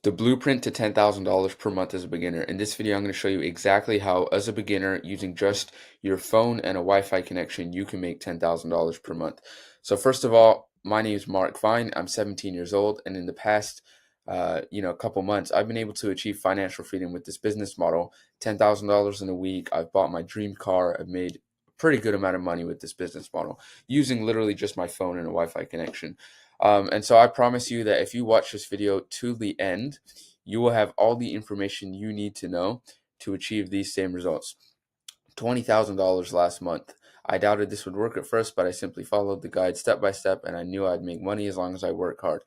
The blueprint to $10,000 per month as a beginner. In this video, I'm going to show you exactly how, as a beginner, using just your phone and a Wi-Fi connection, you can make $10,000 per month. So first of all, my name is Mark Vine. I'm 17 years old, and in the past, couple months, I've been able to achieve financial freedom with this business model. $10,000 in a week. I've bought my dream car. I've made a pretty good amount of money with this business model using literally just my phone and a Wi-Fi connection. And so I promise you that if you watch this video to the end, you will have all the information you need to know to achieve these same results. $20,000 last month. I doubted this would work at first, but I simply followed the guide step by step, and I knew I'd make money as long as I work hard.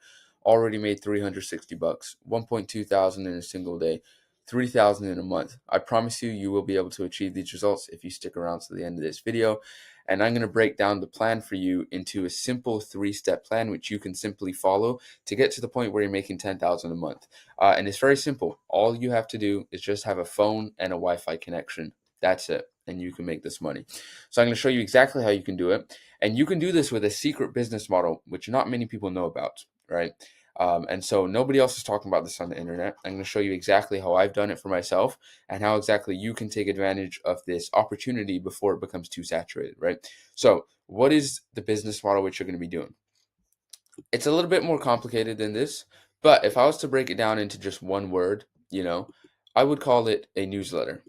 Already made 360 bucks, 1.2 thousand in a single day, 3,000 in a month. I promise you, you will be able to achieve these results if you stick around to the end of this video. And I'm going to break down the plan for you into a simple 3-step plan, which you can simply follow to get to the point where you're making 10,000 a month. And it's very simple. All you have to do is just have a phone and a Wi-Fi connection. That's it. And you can make this money. So I'm going to show you exactly how you can do it. And you can do this with a secret business model, which not many people know about, right? And so nobody else is talking about this on the internet. I'm going to show you exactly how I've done it for myself and how exactly you can take advantage of this opportunity before it becomes too saturated, right? So what is the business model which you're going to be doing? It's a little bit more complicated than this, but if I was to break it down into just one word, I would call it a newsletter.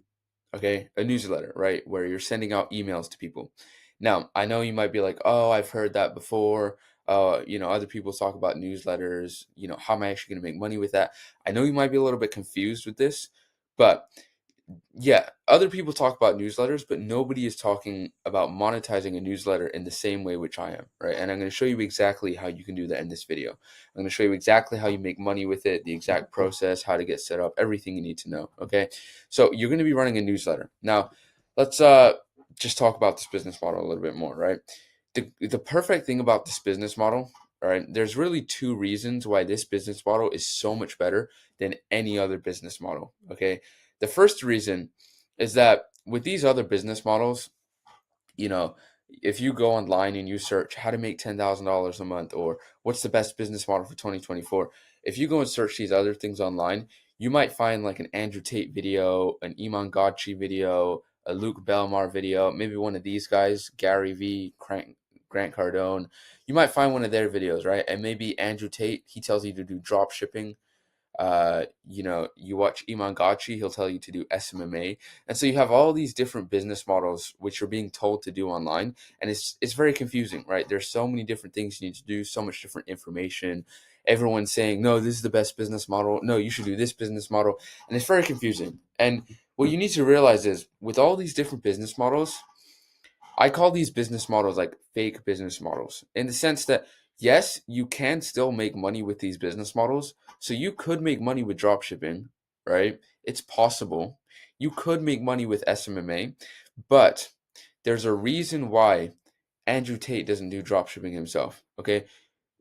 Okay, a newsletter, right? Where you're sending out emails to people. Now, I know you might be like, oh, I've heard that before. Other people talk about newsletters. How am I actually going to make money with that? I know you might be a little bit confused with this, but yeah, other people talk about newsletters, but nobody is talking about monetizing a newsletter in the same way which I am, right? And I'm going to show you exactly how you can do that in this video. I'm going to show you exactly how you make money with it, the exact process, how to get set up, everything you need to know, okay? So you're going to be running a newsletter. Now, let's just talk about this business model a little bit more, right? The perfect thing about this business model, right? There's really two reasons why this business model is so much better than any other business model, okay? The first reason is that with these other business models, you know, if you go online and you search how to make $10,000 a month or what's the best business model for 2024, if you go and search these other things online, you might find like an Andrew Tate video, an Iman Gadzhi video, a Luke Belmar video, maybe one of these guys, Gary V, Grant Cardone. You might find one of their videos, right? And maybe Andrew Tate, he tells you to do drop shipping. You watch Iman Gadzhi, he'll tell you to do SMMA. And so you have all these different business models which you're being told to do online. And it's very confusing, right? There's so many different things you need to do, so much different information. Everyone's saying, no, this is the best business model. No, you should do this business model. And it's very confusing. And what you need to realize is with all these different business models, I call these business models like fake business models in the sense that, yes, you can still make money with these business models. So you could make money with drop shipping, right? It's possible. You could make money with SMMA, but there's a reason why Andrew Tate doesn't do drop shipping himself. Okay.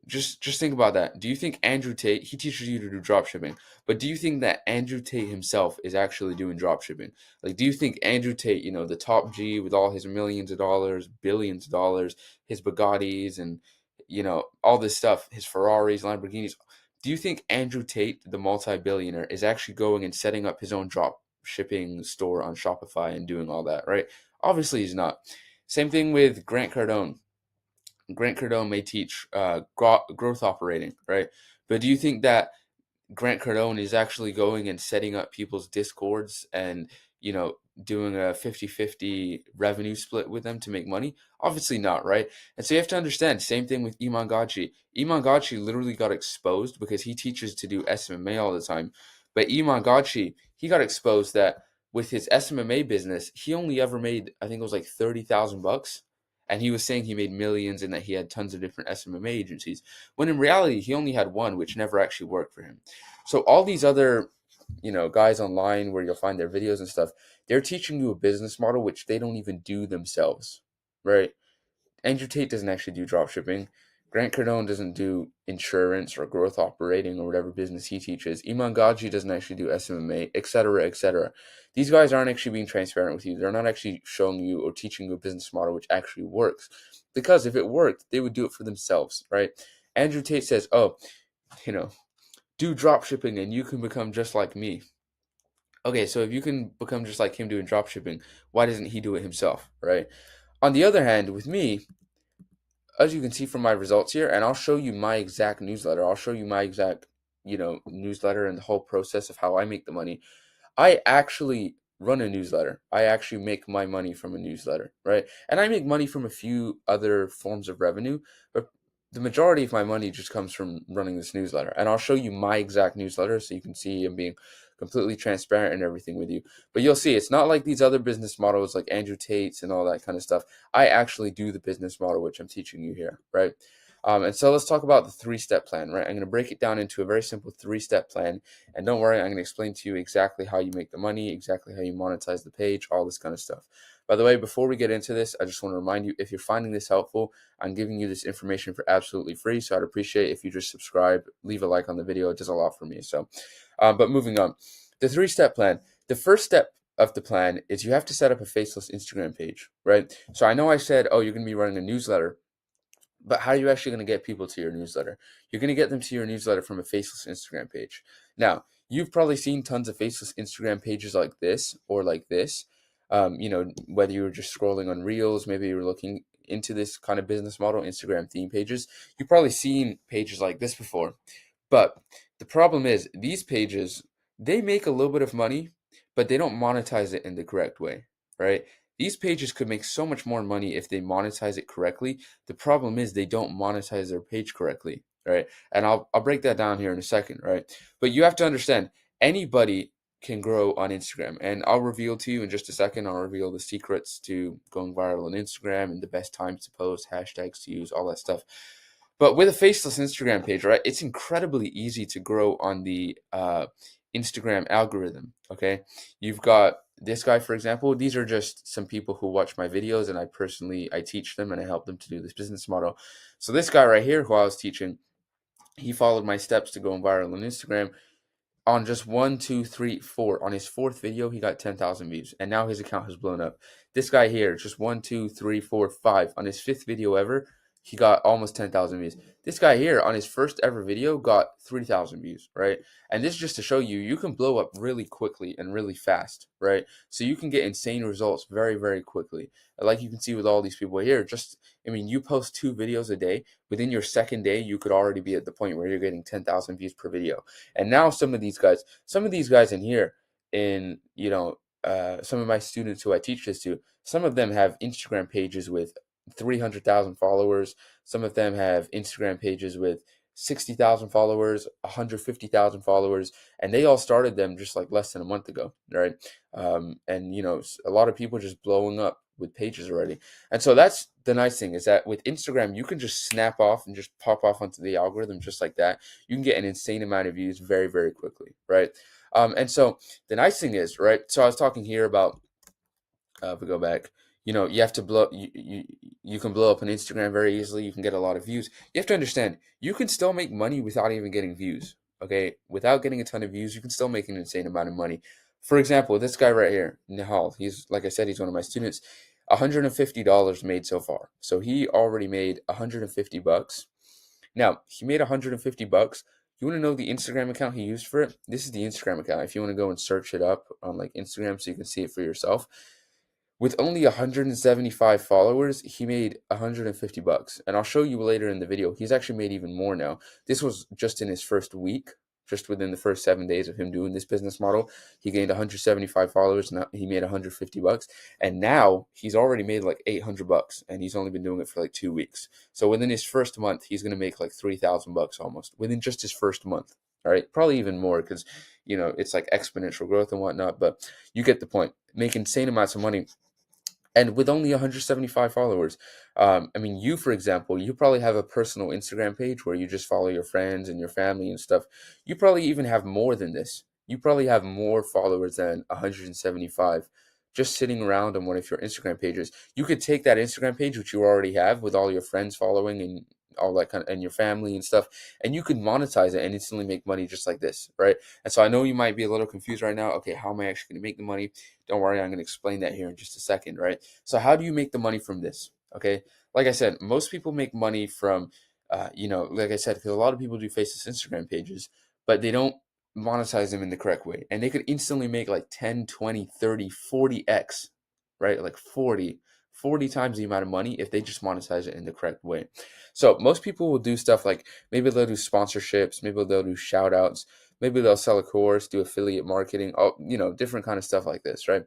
Just think about that. Do you think Andrew Tate, he teaches you to do drop shipping, but do you think that Andrew Tate himself is actually doing drop shipping? Like, do you think Andrew Tate, the top G with all his millions of dollars, billions of dollars, his Bugattis and, all this stuff, his Ferraris, Lamborghinis, do you think Andrew Tate, the multi-billionaire, is actually going and setting up his own drop shipping store on Shopify and doing all that, right? Obviously he's not. Same thing with Grant Cardone. Grant Cardone may teach growth operating, right? But do you think that Grant Cardone is actually going and setting up people's discords and, doing a 50-50 revenue split with them to make money? Obviously not, right? And so you have to understand, same thing with Iman Gadzhi. Iman Gadzhi literally got exposed because he teaches to do SMMA all the time. But Iman Gadzhi, he got exposed that with his SMMA business, he only ever made, I think it was like 30,000 bucks. And he was saying he made millions and that he had tons of different SMMA agencies. When in reality, he only had one, which never actually worked for him. So all these other, guys online where you'll find their videos and stuff, they're teaching you a business model which they don't even do themselves, right? Andrew Tate doesn't actually do drop shipping. Grant Cardone doesn't do insurance or growth operating or whatever business he teaches. Iman Gadzhi doesn't actually do SMMA, etc., etc. These guys aren't actually being transparent with you. They're not actually showing you or teaching you a business model which actually works. Because if it worked, they would do it for themselves, right? Andrew Tate says, oh, you know, do drop shipping and you can become just like me. Okay, so if you can become just like him doing drop shipping, why doesn't he do it himself, right? On the other hand, with me, as you can see from my results here, and I'll show you my exact newsletter. I'll show you my exact, newsletter and the whole process of how I make the money. I actually run a newsletter. I actually make my money from a newsletter, right? And I make money from a few other forms of revenue, but the majority of my money just comes from running this newsletter. And I'll show you my exact newsletter so you can see I'm being completely transparent and everything with you. But you'll see it's not like these other business models like Andrew Tate's and all that kind of stuff. I actually do the business model which I'm teaching you here, right? And so let's talk about the three-step plan, right? I'm going to break it down into a very simple three-step plan. And don't worry, I'm going to explain to you exactly how you make the money, exactly how you monetize the page, all this kind of stuff. By the way, before we get into this, I just want to remind you, if you're finding this helpful, I'm giving you this information for absolutely free. So I'd appreciate if you just subscribe, leave a like on the video. It does a lot for me. So, but moving on, the three-step plan. The first step of the plan is you have to set up a faceless Instagram page, right? So I know I said, oh, you're going to be running a newsletter. But how are you actually going to get people to your newsletter? You're going to get them to your newsletter from a faceless Instagram page. Now, you've probably seen tons of faceless Instagram pages like this or like this. Whether you were just scrolling on Reels, maybe you were looking into this kind of business model, Instagram theme pages. You've probably seen pages like this before. But the problem is these pages, they make a little bit of money, but they don't monetize it in the correct way, right? These pages could make so much more money if they monetize it correctly. The problem is they don't monetize their page correctly, right? And I'll break that down here in a second, right? But you have to understand, anybody can grow on Instagram. And I'll reveal to you in just a second, I'll reveal the secrets to going viral on Instagram and the best times to post, hashtags to use, all that stuff. But with a faceless Instagram page, right, it's incredibly easy to grow on the Instagram algorithm. Okay, you've got this guy, for example. These are just some people who watch my videos, and I teach them and I help them to do this business model. So this guy right here, who I was teaching, he followed my steps to going viral on Instagram. On just one, two, three, four. On his fourth video, he got 10,000 views, and now his account has blown up. This guy here, just one, two, three, four, five. On his fifth video ever, he got almost 10,000 views. This guy here, on his first ever video, got 3,000 views, right? And this is just to show you, you can blow up really quickly and really fast, right? So you can get insane results very, very quickly. Like you can see with all these people here, you post 2 videos a day. Within your second day, you could already be at the point where you're getting 10,000 views per video. And now some of these guys in here, some of my students who I teach this to, some of them have Instagram pages with 300,000 followers. Some of them have Instagram pages with 60,000 followers, 150,000 followers, and they all started them just like less than a month ago, right? A lot of people just blowing up with pages already. And so that's the nice thing, is that with Instagram, you can just snap off and just pop off onto the algorithm just like that. You can get an insane amount of views very, very quickly, right? And so the nice thing is, right? So I was talking here about, if we go back, you have to you can blow up on Instagram very easily. You can get a lot of views. You have to understand, you can still make money without even getting views. Okay, without getting a ton of views, you can still make an insane amount of money. For example, this guy right here, Nihal, he's, like I said, he's one of my students. $150 made so far. So he already made 150 bucks. Now, he made 150 bucks. You want to know the Instagram account he used for it? This is the Instagram account. If you want to go and search it up on like Instagram so you can see it for yourself. With only 175 followers, he made 150 bucks. And I'll show you later in the video. He's actually made even more now. This was just in his first week, just within the first 7 days of him doing this business model. He gained 175 followers. Now he made 150 bucks. And now he's already made like 800 bucks. And he's only been doing it for like 2 weeks. So within his first month, he's going to make like 3,000 bucks almost within just his first month. All right, probably even more because, it's like exponential growth and whatnot. But you get the point. Make insane amounts of money. And with only 175 followers. You, for example, you probably have a personal Instagram page where you just follow your friends and your family and stuff. You probably even have more than this. You probably have more followers than 175 just sitting around on one of your Instagram pages. You could take that Instagram page, which you already have, with all your friends following and all that and your family and stuff, and you could monetize it and instantly make money just like this, right? And so I know you might be a little confused right now. Okay, how am I actually going to make the money? Don't worry, I'm going to explain that here in just a second, right? So how do you make the money from this? Okay, like I said, most people make money from, like I said, because a lot of people do faceless Instagram pages, but they don't monetize them in the correct way. And they could instantly make like 10, 20, 30, 40x, right? Like 40 times the amount of money if they just monetize it in the correct way. So most people will do stuff like maybe they'll do sponsorships, maybe they'll do shout outs, maybe they'll sell a course, do affiliate marketing, all, different kind of stuff like this, right?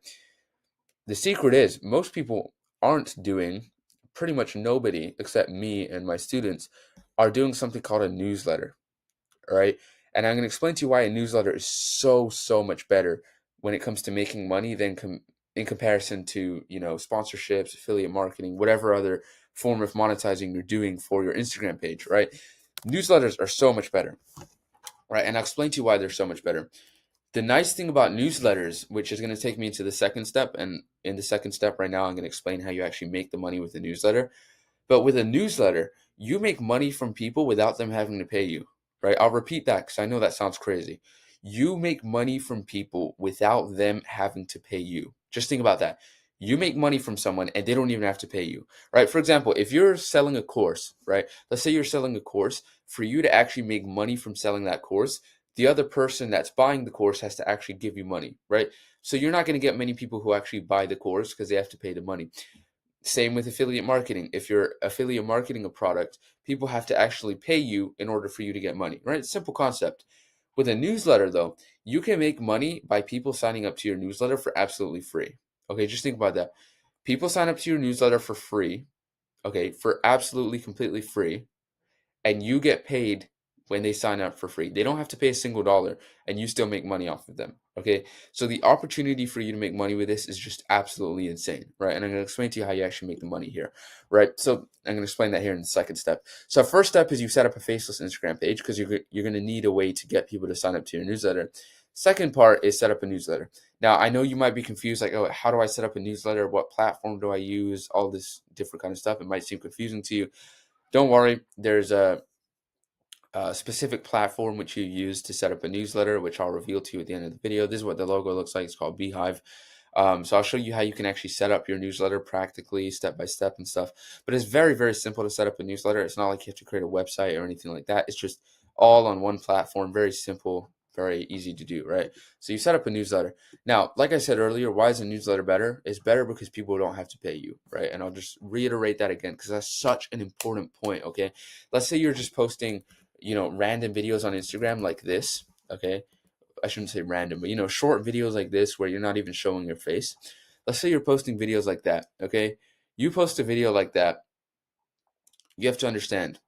The secret is most people aren't doing, pretty much nobody except me and my students are doing something called a newsletter, right? And I'm going to explain to you why a newsletter is so much better when it comes to making money than in comparison to, sponsorships, affiliate marketing, whatever other form of monetizing you're doing for your Instagram page, right? Newsletters are so much better, right? And I'll explain to you why they're so much better. The nice thing about newsletters, which is going to take me into the second step, and in the second step right now, I'm going to explain how you actually make the money with a newsletter. But with a newsletter, you make money from people without them having to pay you, right? I'll repeat that because I know that sounds crazy. You make money from people without them having to pay you. Just think about that. You make money from someone and they don't even have to pay you, right? For example, if you're selling a course, right? Let's say you're selling a course. For you to actually make money from selling that course, the other person that's buying the course has to actually give you money, right? So you're not going to get many people who actually buy the course because they have to pay the money. Same with affiliate marketing. If you're affiliate marketing a product, people have to actually pay you in order for you to get money, right? Simple concept. With a newsletter, though, you can make money by people signing up to your newsletter for absolutely free. Okay, just think about that. People sign up to your newsletter for free, okay, for absolutely completely free, and you get paid when they sign up for free. They don't have to pay a single dollar and you still make money off of them. Okay. So the opportunity for you to make money with this is just absolutely insane. Right. And I'm going to explain to you how you actually make the money here. Right. So I'm going to explain that here in the second step. So first step is you set up a faceless Instagram page because you're going to need a way to get people to sign up to your newsletter. Second part is set up a newsletter. Now, I know you might be confused, like, oh, how do I set up a newsletter? What platform do I use? All this different kind of stuff. It might seem confusing to you. Don't worry. There's a specific platform which you use to set up a newsletter, which I'll reveal to you at the end of the video. This is what the logo looks like. It's called Beehive. So I'll show you how you can actually set up your newsletter practically, step by step and stuff. But it's very simple to set up a newsletter. It's not like you have to create a website or anything like that. It's just all on one platform. Very simple, very easy to do, right? So you set up a newsletter. Now, like I said earlier, why is a newsletter better? It's better because people don't have to pay you, right? And I'll just reiterate that again because that's such an important point, okay? Let's say you're just posting random videos on Instagram like this, okay? I shouldn't say random, but short videos like this where you're not even showing your face. Let's say you're posting videos like that, okay? You post a video like that, you have to understand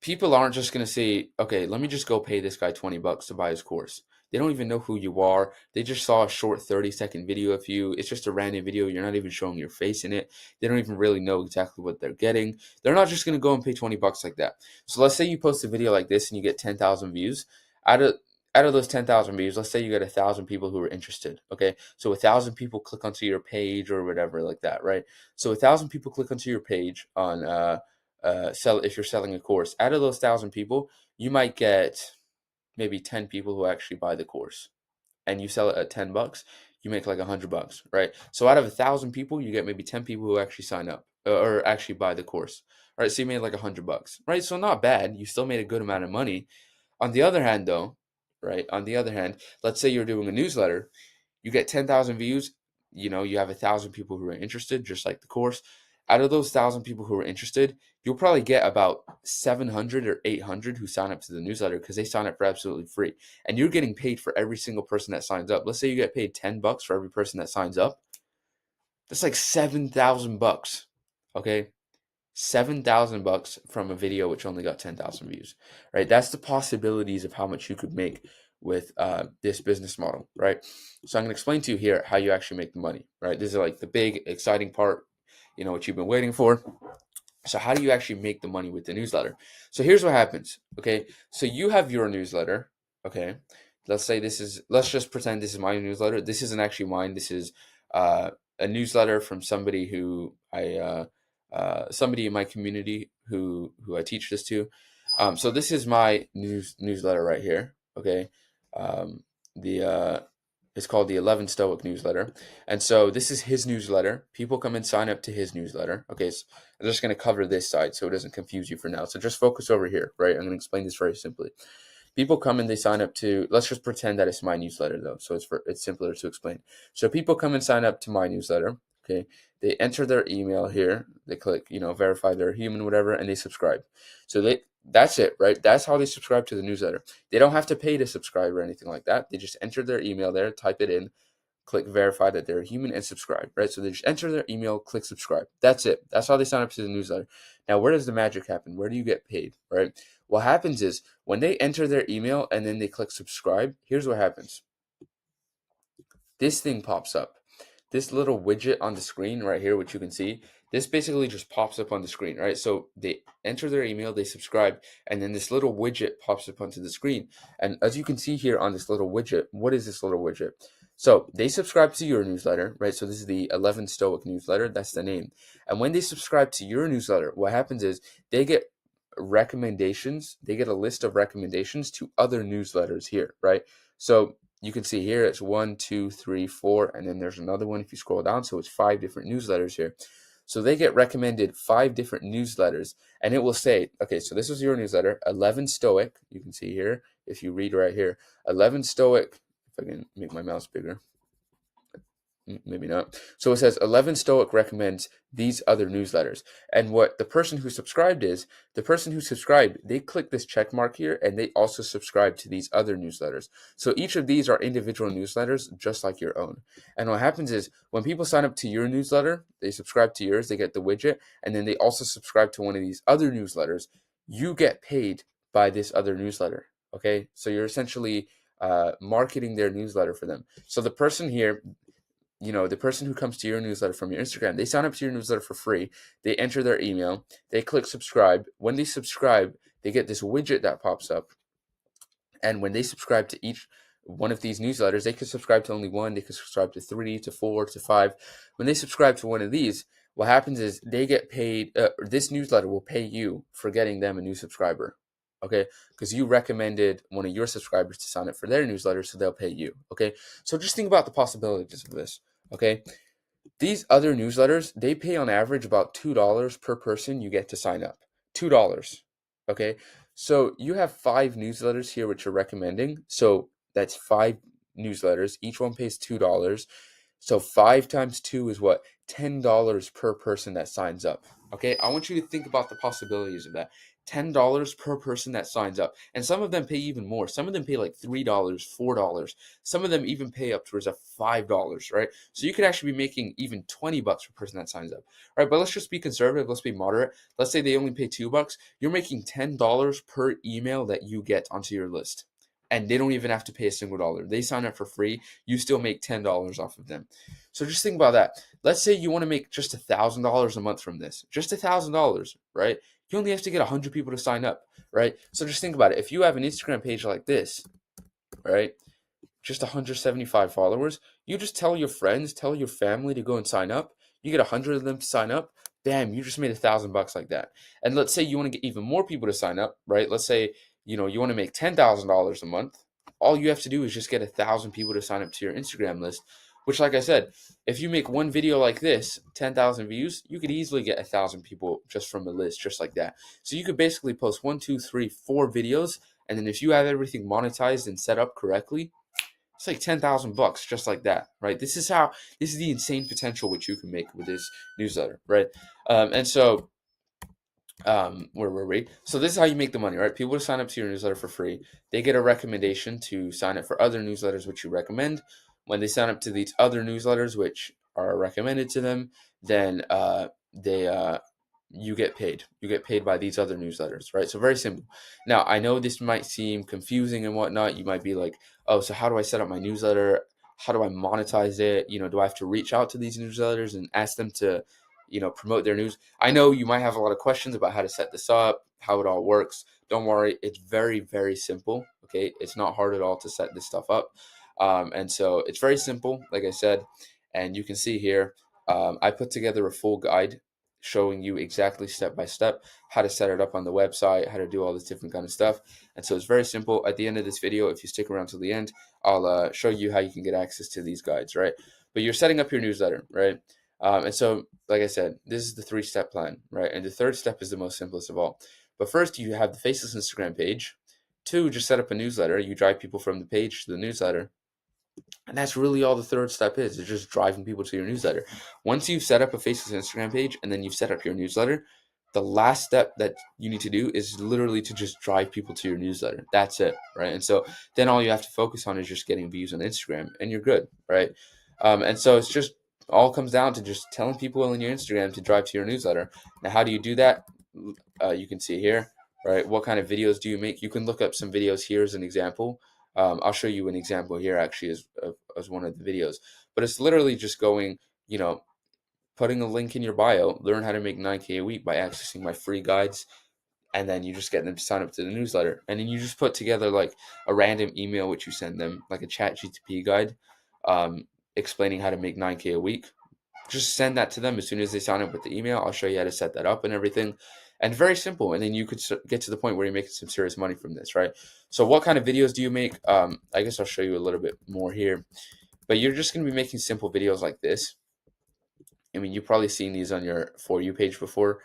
people aren't just going to say, okay, let me just go pay this guy $20 to buy his course. They don't even know who you are. They just saw a short 30-second video of you. It's just a random video. You're not even showing your face in it. They don't even really know exactly what they're getting. They're not just going to go and pay $20 like that. So let's say you post a video like this and you get 10,000 views. Out of those 10,000 views, let's say you get 1,000 people who are interested. Okay, so 1,000 people click onto your page or whatever like that, right? So 1,000 people click onto your page on sell if you're selling a course. Out of those 1,000 people, you might get maybe 10 people who actually buy the course, and you sell it at $10, you make like $100, right? So out of 1,000 people, you get maybe 10 people who actually sign up or actually buy the course, right? So you made like $100, right? So not bad. You still made a good amount of money. On the other hand, though, right? On the other hand, let's say you're doing a newsletter, you get 10,000 views, you have 1,000 people who are interested, just like the course. Out of those 1,000 people who are interested, you'll probably get about 700 or 800 who sign up to the newsletter because they sign up for absolutely free. And you're getting paid for every single person that signs up. Let's say you get paid $10 for every person that signs up. That's like $7,000. Okay. $7,000 from a video which only got 10,000 views, right? That's the possibilities of how much you could make with this business model, right? So I'm going to explain to you here how you actually make the money, right? This is like the big exciting part, what you've been waiting for. So how do you actually make the money with the newsletter? So here's what happens, okay? So you have your newsletter, okay? Let's just pretend this is my newsletter. This isn't actually mine. This is a newsletter from somebody who somebody in my community who I teach this to. So this is my newsletter right here, okay? The It's called the 11 Stoic newsletter. And so this is his newsletter. People come and sign up to his newsletter. Okay, so I'm just going to cover this side so it doesn't confuse you for now. So just focus over here, right? I'm going to explain this very simply. People come and they sign up to, let's just pretend that it's my newsletter though, so it's simpler to explain. So people come and sign up to my newsletter. Okay, they enter their email here, they click, verify they're human, whatever, and they subscribe. So that's it, right? That's how they subscribe to the newsletter. They don't have to pay to subscribe or anything like that. They just enter their email there, type it in, click verify that they're a human, and subscribe, right? So they just enter their email, click subscribe. That's it. That's how they sign up to the newsletter. Now, where does the magic happen? Where do you get paid, right? What happens is when they enter their email and then they click subscribe, here's what happens. This thing pops up. This little widget on the screen right here, which you can see, this basically just pops up on the screen, right? So they enter their email, they subscribe, and then this little widget pops up onto the screen. And as you can see here on this little widget, what is this little widget? So they subscribe to your newsletter, right? So this is the 11 Stoic newsletter. That's the name. And when they subscribe to your newsletter, what happens is they get recommendations. They get a list of recommendations to other newsletters here, right? So you can see here it's 1, 2, 3, 4, and then there's another one if you scroll down. So it's 5 different newsletters here. So they get recommended 5 different newsletters, and it will say, okay, so this is your newsletter, 11 Stoic. You can see here, if you read right here, 11 Stoic. If I can make my mouse bigger. Maybe not. So it says 11 Stoic recommends these other newsletters. And what the person who subscribed is, the person who subscribed, they click this check mark here and they also subscribe to these other newsletters. So each of these are individual newsletters just like your own. And what happens is when people sign up to your newsletter, they subscribe to yours, they get the widget, and then they also subscribe to one of these other newsletters. You get paid by this other newsletter. Okay. So you're essentially marketing their newsletter for them. So the person here, the person who comes to your newsletter from your Instagram, they sign up to your newsletter for free. They enter their email, they click subscribe. When they subscribe, they get this widget that pops up. And when they subscribe to each one of these newsletters, they could subscribe to only one, they could subscribe to 3, to 4, to 5. When they subscribe to one of these, what happens is they get paid, this newsletter will pay you for getting them a new subscriber. Okay, because you recommended one of your subscribers to sign up for their newsletter, so they'll pay you. Okay, so just think about the possibilities of this. Okay, these other newsletters, they pay on average about $2 per person you get to sign up. $2. Okay, so you have 5 newsletters here which you're recommending. So that's 5 newsletters. Each one pays $2. So 5 times 2 is what? $10 per person that signs up. Okay, I want you to think about the possibilities of that. $10 per person that signs up. And some of them pay even more. Some of them pay like $3, $4. Some of them even pay up towards $5, right? So you could actually be making even $20 per person that signs up. All right, but let's just be conservative. Let's be moderate. Let's say they only pay $2. You're making $10 per email that you get onto your list. And they don't even have to pay a single dollar. They sign up for free. You still make $10 off of them. So just think about that. Let's say you want to make just $1,000 a month from this. Just $1,000, right? You only have to get 100 people to sign up, right? So just think about it. If you have an Instagram page like this, right, just 175 followers, you just tell your friends, tell your family to go and sign up. You get 100 of them to sign up. Bam, you just made $1,000 like that. And let's say you want to get even more people to sign up, right? Let's say, you want to make $10,000 a month. All you have to do is just get 1,000 people to sign up to your Instagram list, which, like I said, if you make one video like this, 10,000 views, you could easily get 1,000 people just from a list, just like that. So you could basically post 1, 2, 3, 4 videos. And then if you have everything monetized and set up correctly, it's like $10,000 just like that, right? This is the insane potential which you can make with this newsletter, right? And so where were we? So this is how you make the money, right? People to sign up to your newsletter for free. They get a recommendation to sign up for other newsletters which you recommend. When they sign up to these other newsletters which are recommended to them, then you get paid. You get paid by these other newsletters, right? So very simple. Now I know this might seem confusing and whatnot. You might be like, oh, so how do I set up my newsletter? How do I monetize it? Do I have to reach out to these newsletters and ask them to, promote their news? I know you might have a lot of questions about how to set this up, how it all works. Don't worry, it's very, very simple. Okay, it's not hard at all to set this stuff up. And so it's very simple, like I said, and you can see here, I put together a full guide showing you exactly step by step how to set it up on the website, how to do all this different kind of stuff. And so it's very simple. At the end of this video, if you stick around till the end, I'll show you how you can get access to these guides, right? But you're setting up your newsletter, right? And so, like I said, this is the 3-step plan, right? And the third step is the most simplest of all. But first, you have the faceless Instagram page. Two, just set up a newsletter. You drive people from the page to the newsletter. And that's really all the third step is. It's just driving people to your newsletter. Once you've set up a Facebook and Instagram page and then you've set up your newsletter, the last step that you need to do is literally to just drive people to your newsletter. That's it, right? And so then all you have to focus on is just getting views on Instagram, and you're good, right? And so it's just all comes down to just telling people on your Instagram to drive to your newsletter. Now, how do you do that? You can see here, right? What kind of videos do you make? You can look up some videos here as an example. I'll show you an example here actually as one of the videos, but it's literally just going, you know, putting a link in your bio, learn how to make 9K a week by accessing my free guides, and then you just get them to sign up to the newsletter. And then you just put together like a random email which you send them, like a chat GTP guide, explaining how to make 9K a week. Just send that to them as soon as they sign up with the email. I'll show you how to set that up and everything. And very simple. And then you could get to the point where you're making some serious money from this, right? So what kind of videos do you make? I guess I'll show you a little bit more here. But you're just going to be making simple videos like this. I mean, you've probably seen these on your For You page before.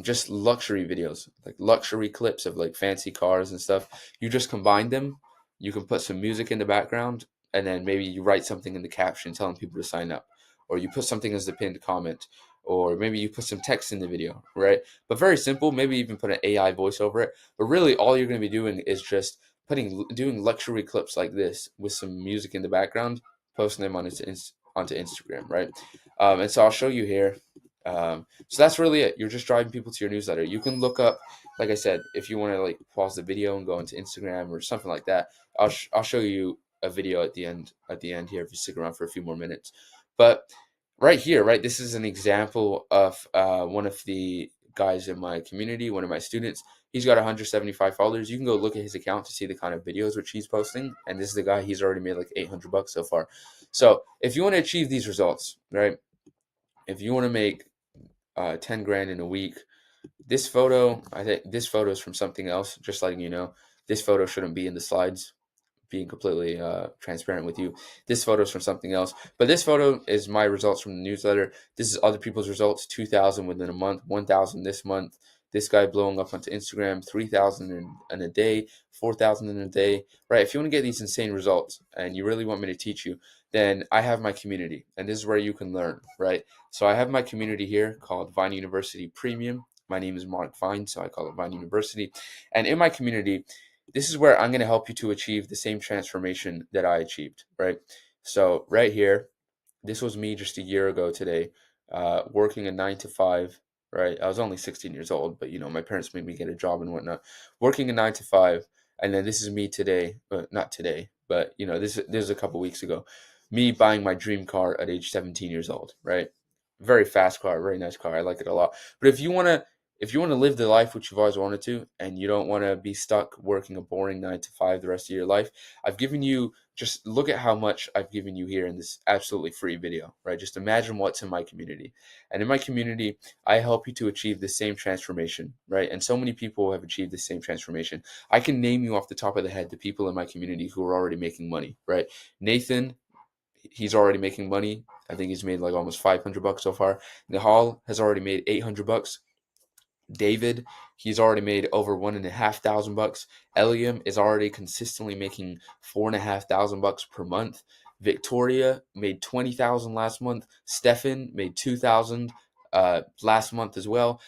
Just luxury videos, like luxury clips of like fancy cars and stuff. You just combine them. You can put some music in the background, and then maybe you write something in the caption telling people to sign up, or you put something as the pinned comment, or maybe you put some text in the video, right? But very simple. Maybe even put an AI voice over it. But really, all you're going to be doing is just doing luxury clips like this with some music in the background, posting them on onto Instagram, right? And so I'll show you here. So that's really it. You're just driving people to your newsletter. You can look up, like I said, if you want to like pause the video and go into Instagram or something like that. I'll show you a video at the end here if you stick around for a few more minutes. But right here, right, this is an example of one of the guys in my community, one of my students. He's got 175 followers. You can go look at his account to see the kind of videos which he's posting. And this is the guy, he's already made like 800 bucks so far. So if you want to achieve these results, right? If you want to make 10 grand in a week, this photo, I think this photo is from something else, just letting you know. This photo shouldn't be in the slides, being completely transparent with you. This photo is from something else, but this photo is my results from the newsletter. This is other people's results, 2,000 within a month, 1,000 this month. This guy blowing up onto Instagram, 3,000 in a day, 4,000 in a day, right? If you want to get these insane results and you really want me to teach you, then I have my community, and this is where you can learn, right? So I have my community here called Vine University Premium. My name is Mark Vine, so I call it Vine University. And in my community, this is where I'm going to help you to achieve the same transformation that I achieved, right? So right here, this was me just a year ago today, working a 9 to 5, right? I was only 16 years old, but you know, my parents made me get a job and whatnot, working a 9 to 5. And then this is me today, not today, but you know, this is a couple weeks ago, me buying my dream car at age 17 years old, right? Very fast car, very nice car. I like it a lot. But if you want to live the life which you've always wanted to, and you don't want to be stuck working a boring 9 to 5 the rest of your life, I've given you, just look at how much I've given you here in this absolutely free video, right? Just imagine what's in my community. And in my community, I help you to achieve the same transformation, right? And so many people have achieved the same transformation. I can name you off the top of the head the people in my community who are already making money, right? Nathan, he's already making money. I think he's made like almost 500 bucks so far. Nihal has already made 800 bucks. David, he's already made over 1,500 bucks. Eliam is already consistently making 4,500 bucks per month. Victoria made 20,000 last month. Stefan made 2,000 last month as well.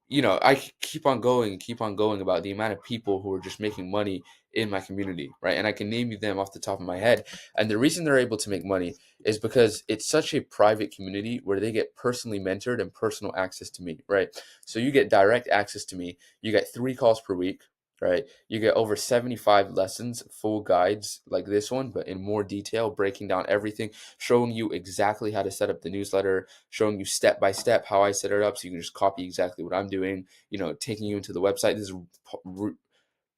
You know, I keep on going and keep on going about the amount of people who are just making money in my community, right? And I can name you them off the top of my head. And the reason they're able to make money is because it's such a private community where they get personally mentored and personal access to me, right? So you get direct access to me. You get 3 calls per week, right? You get over 75 lessons, full guides like this one, but in more detail, breaking down everything, showing you exactly how to set up the newsletter, showing you step by step how I set it up so you can just copy exactly what I'm doing, you know, taking you into the website. This is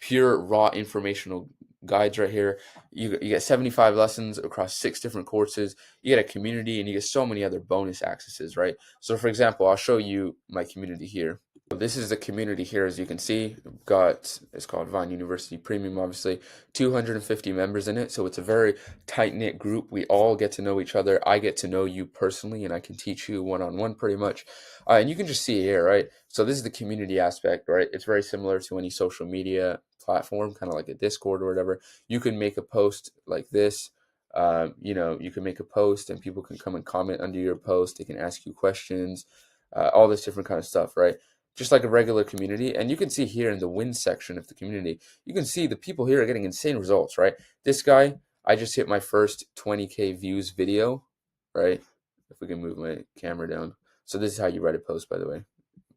pure raw informational guides right here. You get 75 lessons across 6 different courses. You get a community, and you get so many other bonus accesses, right? So for example, I'll show you my community here. This is the community here, as you can see. We've got, it's called Vine University Premium, obviously, 250 members in it. So it's a very tight-knit group. We all get to know each other. I get to know you personally, and I can teach you one-on-one pretty much. And you can just see here, right? So this is the community aspect, right? It's very similar to any social media platform, kind of like a Discord or whatever. You can make a post like this. You can make a post and people can come and comment under your post. They can ask you questions, all this different kind of stuff, right? Just like a regular community. And you can see here in the win section of the community, you can see the people here are getting insane results, right? This guy, I just hit my first 20K views video, right? If we can move my camera down. So this is how you write a post, by the way,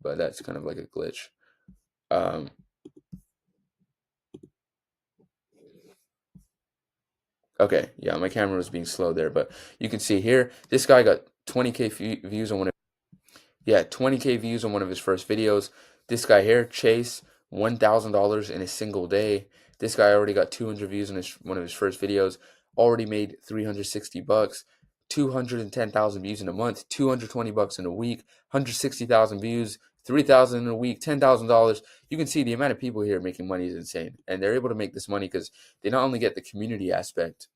but that's kind of like a glitch. Okay, yeah, my camera was being slow there, but you can see here, this guy got 20K views on one of 20K views on one of his first videos. This guy here, Chase, $1,000 in a single day. This guy already got 200 views on one of his first videos. Already made 360 bucks, 210,000 views in a month, 220 bucks in a week, 160,000 views, 3,000 in a week, $10,000. You can see the amount of people here making money is insane, and they're able to make this money because they not only get the community aspect,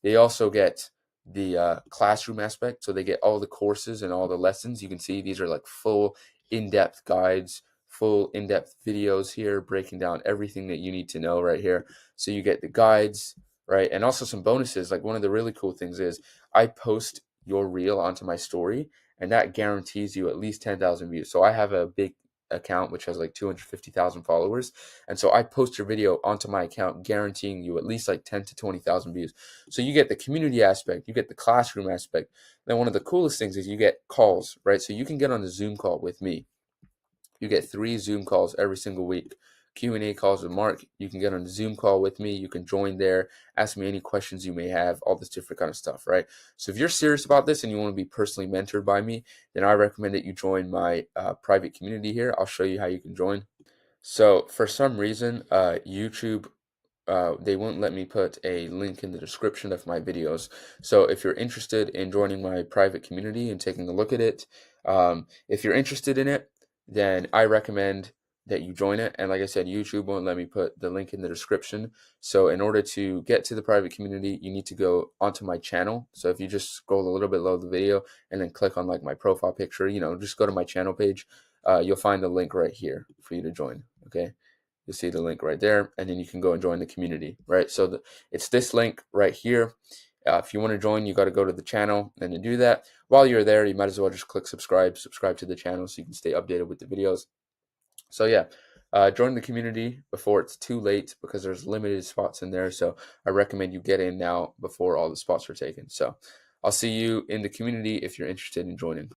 they also get the classroom aspect. So they get all the courses and all the lessons. You can see these are like full in-depth guides, full in-depth videos here breaking down everything that you need to know right here. So you get the guides, right? And also some bonuses. Like one of the really cool things is I post your reel onto my story, and that guarantees you at least 10,000 views. So I have a big account which has like 250,000 followers, and so I post your video onto my account guaranteeing you at least like 10 to 20,000 views. So you get the community aspect, you get the classroom aspect. Then one of the coolest things is you get calls, right? So you can get on a Zoom call with me. You get 3 Zoom calls every single week. Q&A calls with Mark. You can get on a Zoom call with me. You can join there, ask me any questions you may have, all this different kind of stuff, right? So if you're serious about this and you want to be personally mentored by me, then I recommend that you join my private community here. I'll show you how you can join. So for some reason, YouTube, they won't let me put a link in the description of my videos. So if you're interested in joining my private community and taking a look at it, if you're interested in it, then I recommend that you join it. And like I said, YouTube won't let me put the link in the description. So in order to get to the private community, you need to go onto my channel. So if you just scroll a little bit below the video and then click on like my profile picture, just go to my channel page. You'll find the link right here for you to join. Okay. You'll see the link right there, and then you can go and join the community, right? So it's this link right here. If you want to join, you got to go to the channel, and to do that, while you're there, you might as well just click subscribe to the channel so you can stay updated with the videos. So yeah, join the community before it's too late because there's limited spots in there. So I recommend you get in now before all the spots are taken. So I'll see you in the community if you're interested in joining.